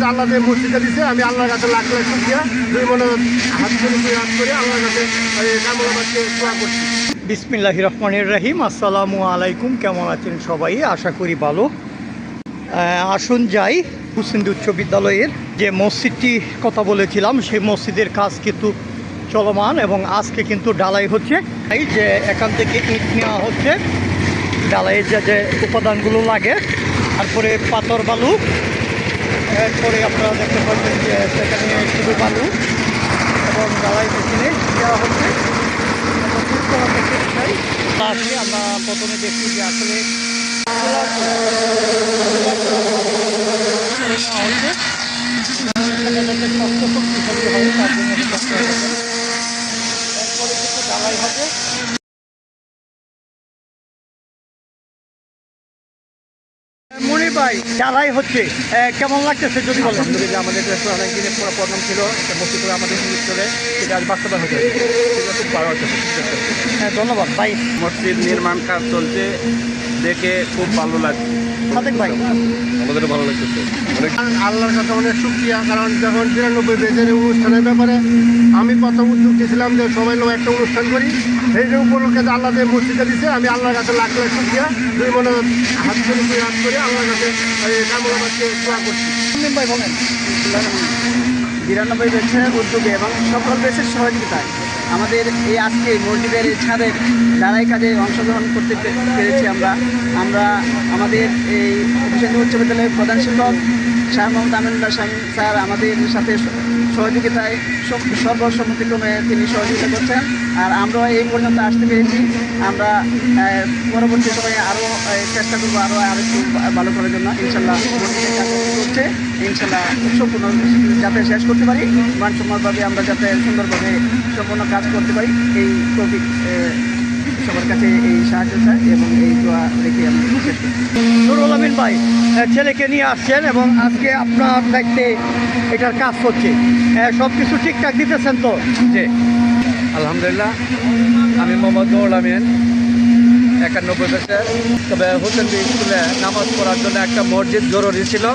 আল্লাহ যে মসজিদে দিচ্ছে, আমি আল্লাহর কাছে লাখ লাখ শুকরিয়া, দুই মনে হাত করে আল্লাহর কাছে কামনা করতে দোয়া করছি। বিসমিল্লাহির রহমানির রহিম। আসসালামু আলাইকুম। কেমন আছেন সবাই? আশা করি ভালো। আসুন যাই হুসেন্দি উচ্চ বিদ্যালয়ের যে মসজিদটি কথা বলেছিলাম, সেই মসজিদের কাজ কিন্তু চলমান এবং আজকে কিন্তু ঢালাই হচ্ছে। এই যে এখান থেকে ইট নেওয়া হচ্ছে, ঢালাইয়ের যে উপাদানগুলো লাগে, তারপরে পাথর বালু, এরপরে আপনারা দেখতে পাচ্ছেন যে সেখানে শুধু বালু এবং ঢালাই মেশিনে দেওয়া হচ্ছে। আমরা প্রথমে দেখি যে আসলে ঢালাই হবে। মনির ভাই, ঢালাই হচ্ছে, কেমন লাগতেছে যদি বলেন? আলহামদুলিল্লাহ, আমাদের দেশে অনেক দিনের প্রবলেম ছিল, মসজিদ করে আমাদের চলে সেটা আজ বাস্তবায়ন হয়েছে, সেটা খুব ভালো হচ্ছে। হ্যাঁ, ধন্যবাদ ভাই। মসজিদ নির্মাণ কাজ চলছে দেখে খুব ভালো লাগছে। সাদেক ভাই, আমাদেরও ভালো লাগতেছে। আল্লাহর কাছে অনেক শুকরিয়া, কারণ যখন 93 বেজের অনুষ্ঠানের ব্যাপারে আমি প্রথম উদ্যোগ দিয়েছিলাম যে সবাই লোক একটা অনুষ্ঠান করি, সেই যে উপলক্ষে যে আল্লাহ যে মসজিদে দিচ্ছে, আমি আল্লাহর কাছে লাখ লাখ শুকরিয়া, দুই মনে হাত করে আল্লাহর কাছে কামনা করতে দোয়া করছি। ভাই বলেন। 93 ব্যাচের উদ্যোগে এবং সকল ব্যাচের সহযোগিতায় আমাদের এই আজকে মসজিদের এই ছাদের ঢালাই কাজে অংশগ্রহণ করতে পেরেছি। আমরা আমাদের এই হুসেন্দি উচ্চ বিদ্যালয়ের প্রধান শিক্ষক শাহ মোহাম্মদ আমিনুল্লাহ স্যার আমাদের সাথে সহযোগিতায় সর্বসম্মতিক্রমে তিনি সহযোগিতা করছেন, আর আমরা এই পর্যন্ত আসতে পেরেছি। আমরা পরবর্তী সময়ে আরও চেষ্টা করবো আরও একটু ভালো করার জন্য। ইনশাল্লাহ মসজিদের কাজ করছে, ইনশাল্লাহ সম্পূর্ণ যাতে শেষ করতে পারি, মানসম্মতভাবে আমরা যাতে সুন্দরভাবে সম্পূর্ণ কাজ করতে পারি, এই টপিক সবার কাছে এই সাহায্য চাই এবং এই দোয়া রেখে আমি শেষ করছি। নুরুল আমিন ভাই, ছেলেকে নিয়ে আসছেন এবং আজকে আপনার দায়িত্বে এটার কাজ হচ্ছে, সব কিছু ঠিকঠাক দিতেছেন তো? জি আলহামদুলিল্লাহ, আমি মোহাম্মদ নুরুল আমিন, 91 ব্যাচের। তবে হুসেন্দি স্কুলে নামাজ পড়ার জন্য একটা মসজিদ জরুরি ছিল,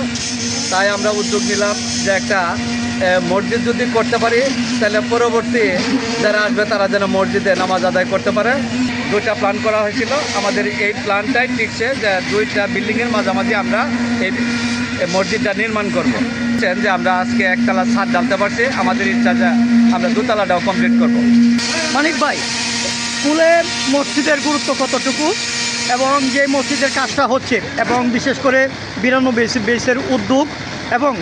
তাই আমরা উদ্যোগ নিলাম যে একটা মসজিদ যদি করতে পারি তাহলে পরবর্তী যারা আসবে তারা যেন মসজিদে নামাজ আদায় করতে পারে। দুইটা প্ল্যান করা হয়েছিল, আমাদের এই প্ল্যানটাই ঠিকছে যে দুইটা বিল্ডিংয়ের মাঝামাঝি আমরা এই মসজিদটা নির্মাণ করব। যে আমরা আজকে একতলা ছাদ ঢালতে পারছি, আমাদের ইচ্ছা যে আমরা দুতলাটাও কমপ্লিট করব। মানিক ভাই, স্কুলের মসজিদের গুরুত্ব কতটুকু এবং যে মসজিদের কাজটা হচ্ছে এবং বিশেষ করে 92 বেসের উদ্যোগ এবং